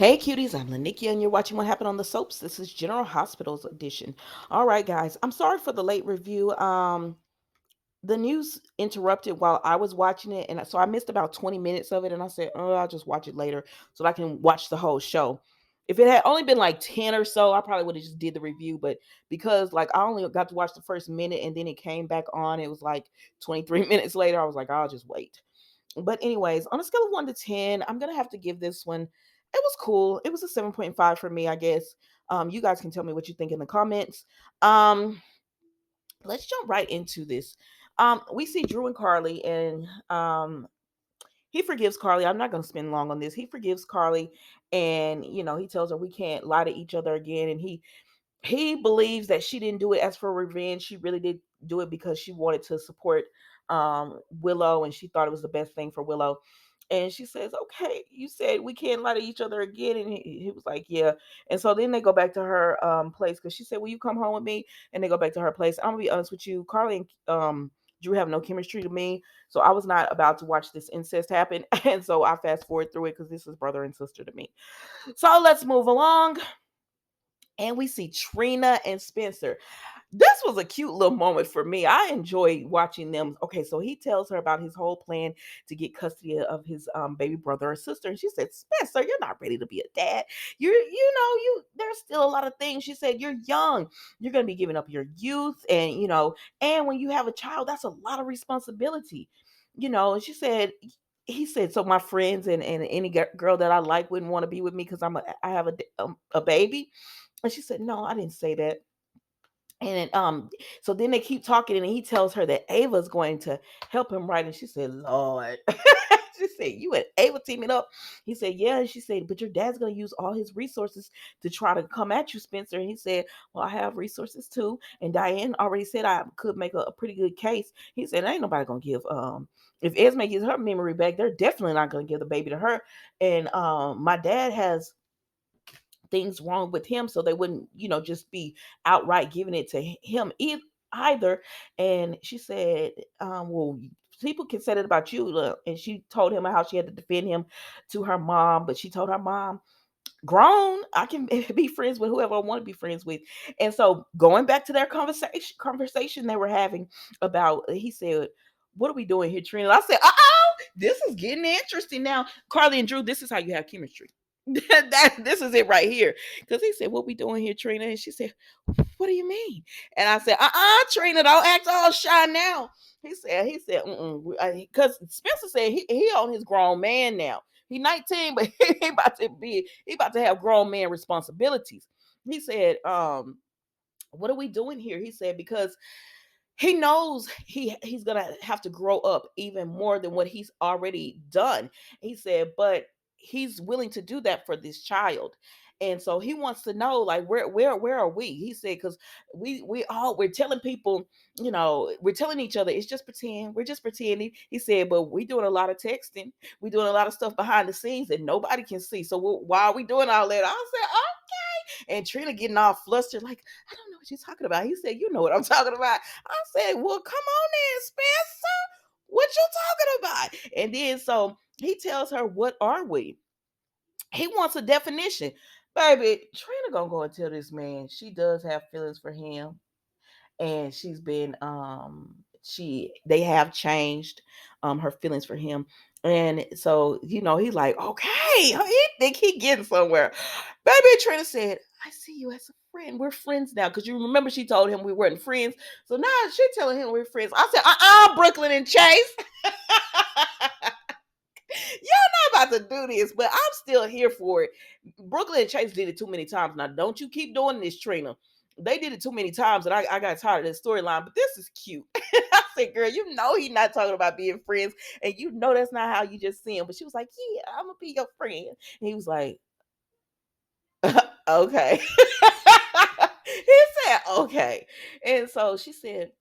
Hey cuties, I'm Lanikia and you're watching What Happened on the Soaps. This is General Hospital's edition. All right, guys, I'm sorry for the late review. The news interrupted while I was watching it, and so I missed about 20 minutes of it, and I said, oh, I'll just watch it later so that I can watch the whole show. If it had only been like 10 or so, I probably would have just did the review, but because like I only got to watch the first minute and then it came back on, it was like 23 minutes later, I was like, I'll just wait. But anyways, on a scale of 1 to 10, I'm going to have to give this one, it was cool. It was a 7.5 for me, I guess. You guys can tell me what you think in the comments. Um let's jump right into this. We see Drew and Carly, and he forgives Carly. I'm not going to spend long on this. He forgives Carly, and he tells her we can't lie to each other again, and he believes that she didn't do it as for revenge. She really did do it because she wanted to support Willow, and she thought it was the best thing for Willow. And she says, okay, you said we can't lie to each other again. And he was like, yeah. And so then they go back to her place because she said, will you come home with me? And they go back to her place. I'm going to be honest with you. Carly and Drew have no chemistry to me. So I was not about to watch this incest happen. And so I fast forward through it because this is brother and sister to me. So let's move along, and we see Trina and Spencer. This was a cute little moment for me. I enjoy watching them. Okay, so he tells her about his whole plan to get custody of his baby brother or sister, and she said, "Spencer, you're not ready to be a dad. There's still a lot of things." She said, "You're young. You're gonna be giving up your youth, and and when you have a child, that's a lot of responsibility." And she said. He said, so my friends and any girl that I like wouldn't want to be with me because I have a baby. And she said, no, I didn't say that. And so then they keep talking, and he tells her that Ava's going to help him write. And she said, Lord. She said, you and Ava teaming up? He said, yeah. And she said, but your dad's going to use all his resources to try to come at you, Spencer. And he said, well, I have resources too. And Diane already said I could make a pretty good case. He said, ain't nobody going to give, if Esme gets her memory back, they're definitely not going to give the baby to her. And my dad has things wrong with him, so they wouldn't just be outright giving it to him either. And she said, well, people can say that about you. And she told him how she had to defend him to her mom, but she told her mom, grown, I can be friends with whoever I want to be friends with. And so going back to their conversation they were having about, he said, what are we doing here, Trina? I said, this is getting interesting now. Carly and Drew, this is how you have chemistry. This is it right here. Because he said, what we doing here, Trina? And she said, what do you mean? And I said, Trina, don't act all shy now. He said, because Spencer said he on his grown man now. He 19, but he about to have grown man responsibilities. He said, what are we doing here? He said, because he knows he's gonna have to grow up even more than what he's already done. He said, but he's willing to do that for this child. And so he wants to know, like, where are we? He said, because we're telling people, we're telling each other it's just pretend, we're just pretending. He said, but we're doing a lot of texting, we're doing a lot of stuff behind the scenes that nobody can see. So why are we doing all that? I said, and Trina getting all flustered, like, I don't know what you're talking about. He said, you know what I'm talking about. I said, well, come on in, Spencer. What you talking about? And then so he tells her, what are we? He wants a definition. Baby, Trina gonna go and tell this man she does have feelings for him, and she's been they have changed her feelings for him. And so he's like, okay, he think he getting somewhere. Baby, Trina said, I see you as a friend, we're friends now, because you remember she told him we weren't friends. So now she's telling him we're friends. I said, Brooklyn and Chase. Y'all not about to do this, but I'm still here for it. Brooklyn and Chase did it too many times. Now, don't you keep doing this, Trina. They did it too many times, and I got tired of this storyline. But this is cute. I said, "Girl, you know he's not talking about being friends, and you know that's not how you just see him." But she was like, "Yeah, I'm gonna be your friend." And he was like, "Okay." He said, "Okay," and so she said,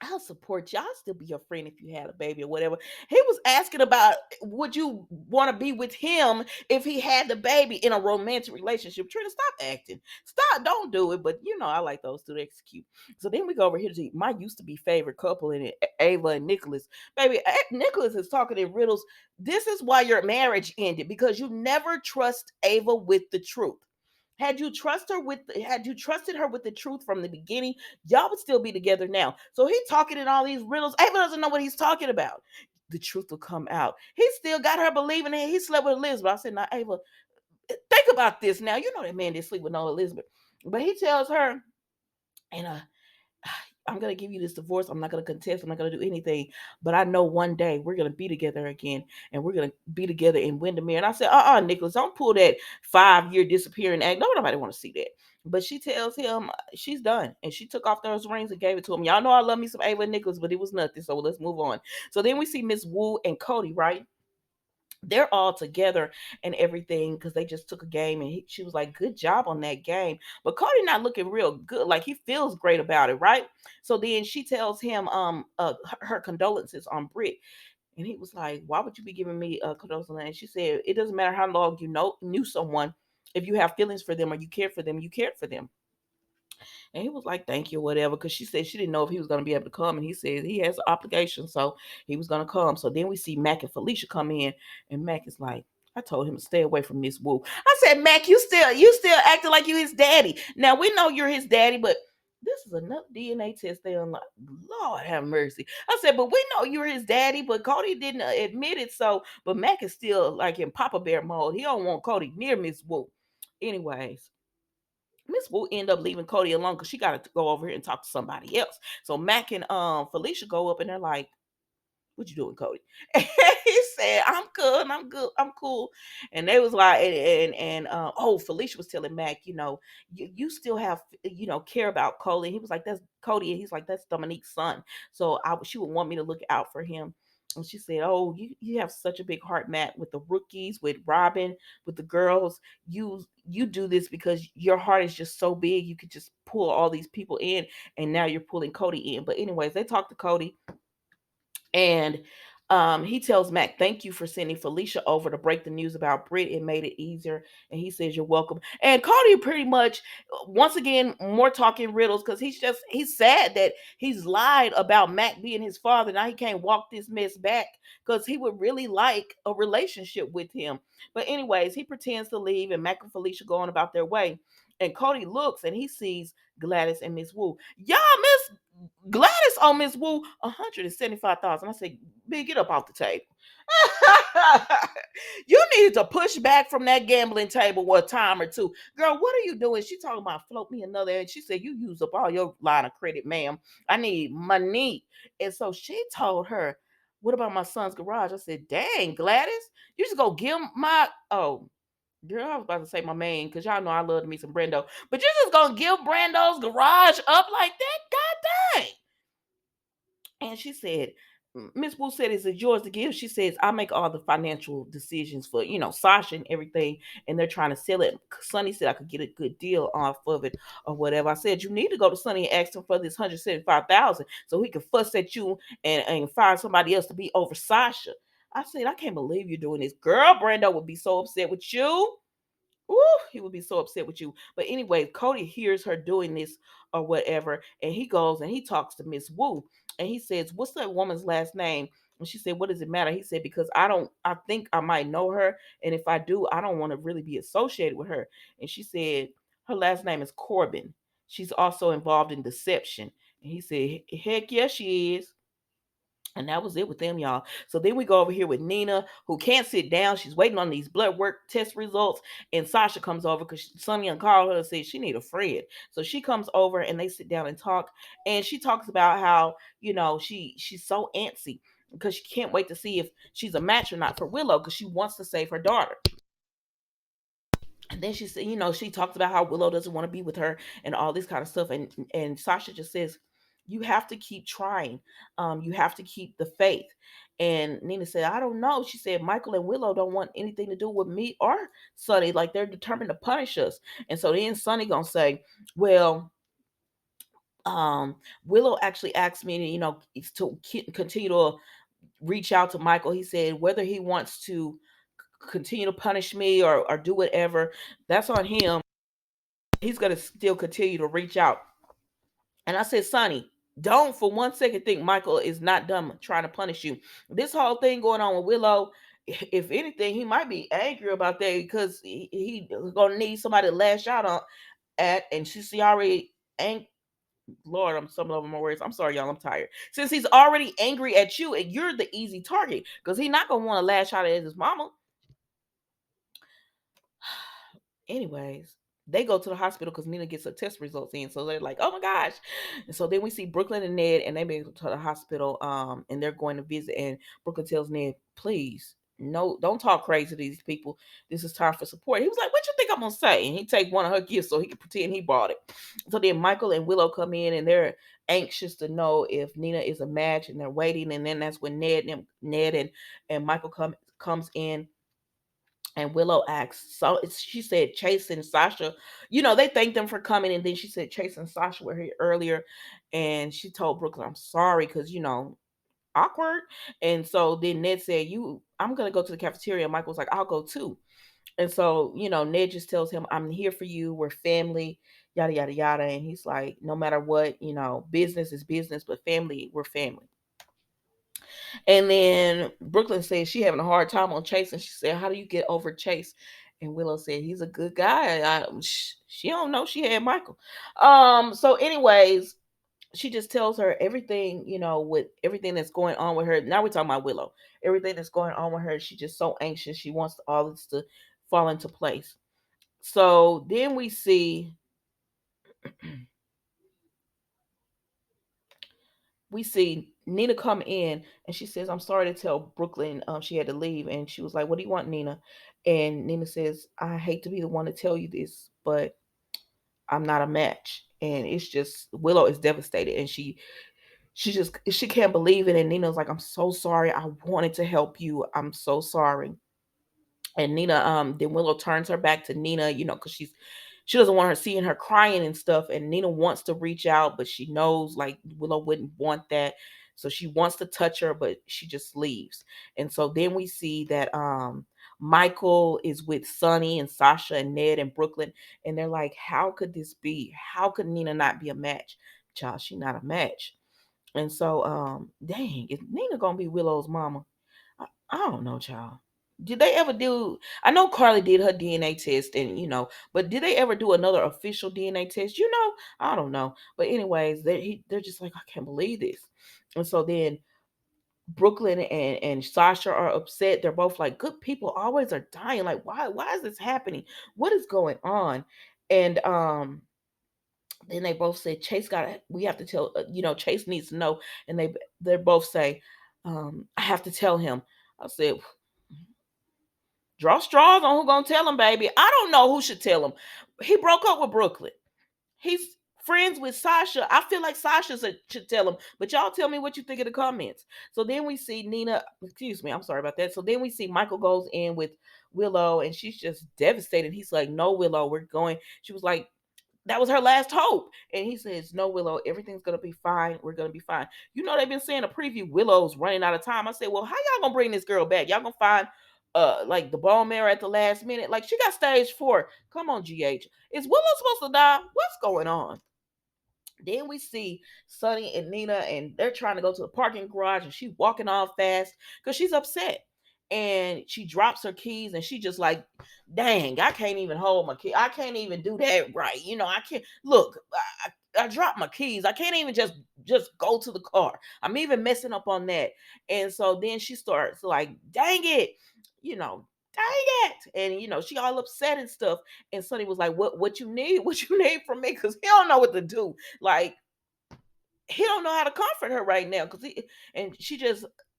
I'll support you. I'll still be your friend if you had a baby or whatever. He was asking about would you want to be with him if he had the baby in a romantic relationship. Trina, stop acting. Stop. Don't do it. But I like those two. They're cute. So then we go over here to my used to be favorite couple in it, Ava and Nicholas. Baby, Nicholas is talking in riddles. This is why your marriage ended because you never trust Ava with the truth. Had you trusted her with the truth from the beginning, y'all would still be together now. So he's talking in all these riddles. Ava doesn't know what he's talking about. The truth will come out. He still got her believing that he slept with Elizabeth. I said, now Ava, think about this now. You know that man didn't sleep with no Elizabeth. But he tells her, and I'm going to give you this divorce. I'm not going to contest. I'm not going to do anything. But I know one day we're going to be together again and we're going to be together in Windermere. And I said, Nicholas, don't pull that 5-year disappearing act. Nobody want to see that. But she tells him she's done. And she took off those rings and gave it to him. Y'all know I love me some Ava Nicholas, but it was nothing. So let's move on. So then we see Miss Wu and Cody, right? They're all together and everything because they just took a game and she was like, good job on that game. But Cody not looking real good. Like he feels great about it, right? So then she tells him her condolences on Britt. And he was like, why would you be giving me condolences? And she said, it doesn't matter how long you knew someone. If you have feelings for them or you care for them, you cared for them. And he was like, thank you, whatever. Because she said she didn't know if he was going to be able to come. And he said he has an obligation. So he was going to come. So then we see Mac and Felicia come in. And Mac is like, I told him to stay away from Miss Wu. I said, Mac, you still acting like you his daddy. Now we know you're his daddy, but this is another DNA test. They like, Lord have mercy. I said, but we know you're his daddy, but Cody didn't admit it. So, but Mac is still like in Papa Bear mode. He don't want Cody near Miss Wu. Anyways, Miss Wu end up leaving Cody alone because she got to go over here and talk to somebody else. So Mac and Felicia go up and they're like, what you doing, Cody? And he said, I'm good, I'm good, I'm cool. And they was like, oh, Felicia was telling Mac, you still have, care about Cody. And he was like, that's Cody. And he's like, that's Dominique's son. So she would want me to look out for him. And she said, oh, you have such a big heart, Matt, with the rookies, with Robin, with the girls. You do this because your heart is just so big. You could just pull all these people in, and now you're pulling Cody in. But anyways, they talked to Cody and he tells Mac, thank you for sending Felicia over to break the news about Britt. It made it easier. And he says, you're welcome. And Cody pretty much, once again, more talking riddles because he's sad that he's lied about Mac being his father. Now he can't walk this mess back because he would really like a relationship with him. But, anyways, he pretends to leave and Mac and Felicia go on about their way. And Cody looks and he sees Gladys and Miss Wu. Y'all, Miss Gladys on Miss Wu, 175,000. I said, "Big, get up off the table." You needed to push back from that gambling table one time or two. Girl, what are you doing? She talking about float me another. And she said, you use up all your line of credit, ma'am. I need money. And so she told her, what about my son's garage? I said, dang, Gladys, you just go give my, oh, girl, I was about to say my man, because y'all know I love me some Brando. But you just gonna give Brando's garage up like that? God dang. And she said, Miss Wu said, is it yours to give? She says, I make all the financial decisions for, Sasha and everything. And they're trying to sell it. Sonny said I could get a good deal off of it or whatever. I said, you need to go to Sonny and ask him for this 175,000 so he can fuss at you and find somebody else to be over Sasha. I said, I can't believe you're doing this. Girl, Brando would be so upset with you. Ooh, he would be so upset with you. But anyway, Cody hears her doing this or whatever, and he goes and he talks to Miss Wu, and he says, "What's that woman's last name?" And she said, "What does it matter?" He said, "Because I think I might know her, and if I do, I don't want to really be associated with her." And she said, "Her last name is Corbin. She's also involved in deception." And he said, "Heck yeah, she is." And that was it with them, y'all. So then we go over here with Nina, who can't sit down. She's waiting on these blood work test results. And Sasha comes over because Sonia called her and said she need a friend. So she comes over and they sit down and talk. And she talks about how, she's so antsy because she can't wait to see if she's a match or not for Willow because she wants to save her daughter. And then she said, she talks about how Willow doesn't want to be with her and all this kind of stuff. And Sasha just says, you have to keep trying. You have to keep the faith. And Nina said, I don't know. She said, Michael and Willow don't want anything to do with me or Sonny. Like they're determined to punish us. And so then Sonny gonna say, well, um Willow actually asked me to, continue to reach out to Michael. He said whether he wants to continue to punish me or do whatever, that's on him. He's gonna still continue to reach out. And I said, Sonny, don't for one second think Michael is not done trying to punish you. This whole thing going on with Willow, if anything, he might be angry about that because he gonna need somebody to lash out on at, and she already ang- Lord, I'm some of my words. I'm sorry, y'all. I'm tired. Since he's already angry at you, and you're the easy target, because he's not gonna want to lash out at his mama. Anyways, they go to the hospital because Nina gets her test results in. So they're like, oh my gosh. And so then we see Brooklyn and Ned, and they go to the hospital, and they're going to visit. And Brooklyn tells Ned, please, no, don't talk crazy to these people. This is time for support. He was like, what you think I'm gonna say? And he take one of her gifts so he can pretend he bought it. So then Michael and Willow come in, and they're anxious to know if Nina is a match, and they're waiting. And then that's when Ned and Michael comes in, and Willow asks, so she said Chase and Sasha, they thanked them for coming. And then she said Chase and Sasha were here earlier. And she told Brooklyn, I'm sorry, because, awkward. And so then Ned said, I'm going to go to the cafeteria. And Michael's like, I'll go too. And so, Ned just tells him, I'm here for you. We're family, yada, yada, yada. And he's like, no matter what, business is business, but family, we're family. And then Brooklyn said she having a hard time on Chase, and she said, "How do you get over Chase?" And Willow said, "He's a good guy." She don't know she had Michael. So, anyways, she just tells her everything, with everything that's going on with her. Now we're talking about Willow. Everything that's going on with her, she's just so anxious. She wants all this to fall into place. So then we see Nina come in, and she says, I'm sorry to tell Brooklyn she had to leave. And she was like, what do you want, Nina? And Nina says, I hate to be the one to tell you this, but I'm not a match. And it's just Willow is devastated, and she can't believe it. And Nina's like, I'm so sorry. I wanted to help you. I'm so sorry. And Nina, then Willow turns her back to Nina, because she doesn't want her seeing her crying and stuff. And Nina wants to reach out, but she knows like Willow wouldn't want that. So she wants to touch her, but she just leaves. And so then we see that Michael is with Sonny and Sasha and Ned and Brooklyn, and they're like, how could this be? How could Nina not be a match? Child, she not a match. And so, dang, is Nina gonna be Willow's mama? I don't know, child. Did they ever do? I know Carly did her DNA test, and but did they ever do another official DNA test? I don't know. But anyways, they're just like, I can't believe this. And so then Brooklyn and Sasha are upset. They're both like, good people always are dying. Like, why is this happening? What is going on? And then they both said Chase we have to tell, Chase needs to know. And they both say, I have to tell him. I said, draw straws on who gonna tell him, baby. I don't know who should tell him. He broke up with Brooklyn. He's friends with Sasha. I feel like Sasha should tell him. But y'all tell me what you think in the comments. So then we see Nina. Excuse me, I'm sorry about that. So then we see Michael goes in with Willow, and she's just devastated. He's like, no, Willow, we're going. She was like, that was her last hope. And he says, no, Willow, everything's going to be fine. We're going to be fine. They've been saying a preview, Willow's running out of time. I said, well, how y'all going to bring this girl back? Y'all going to find like the bone marrow at the last minute? Like, she got stage 4. Come on, GH. Is Willow supposed to die? What's going on? Then we see Sonny and Nina, and they're trying to go to the parking garage, and she's walking off fast because she's upset. And she drops her keys, and she just like, dang, I can't even hold my key. I can't even do that right. I can't look. I dropped my keys. I can't even just go to the car. I'm even messing up on that. And so then she starts like, dang it, dang it. And she all upset and stuff. And Sonny was like, what you need? What you need from me? Because he don't know what to do. Like, he don't know how to comfort her right now.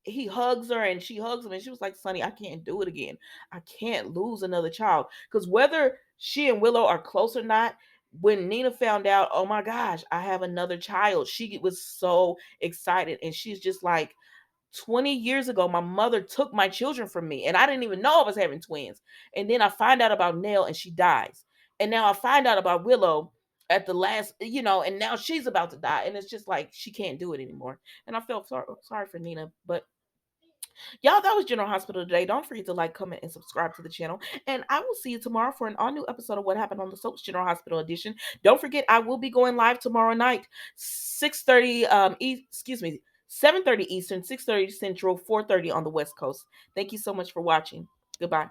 He hugs her, and she hugs him, and she was like, Sonny, I can't do it again. I can't lose another child. Because whether she and Willow are close or not, when Nina found out, oh my gosh, I have another child, she was so excited. And she's just like, 20 years ago, my mother took my children from me, and I didn't even know I was having twins. And then I find out about Nell, and she dies. And now I find out about Willow, at the last, and now she's about to die, and it's just like she can't do it anymore. And I felt sorry for Nina, but y'all, that was General Hospital today. Don't forget to like, comment, and subscribe to the channel. And I will see you tomorrow for an all new episode of What Happened on the Soaps General Hospital edition. Don't forget, I will be going live tomorrow night, 6:30 excuse me, 7:30 Eastern, 6:30 Central, 4:30 on the West Coast. Thank you so much for watching. Goodbye.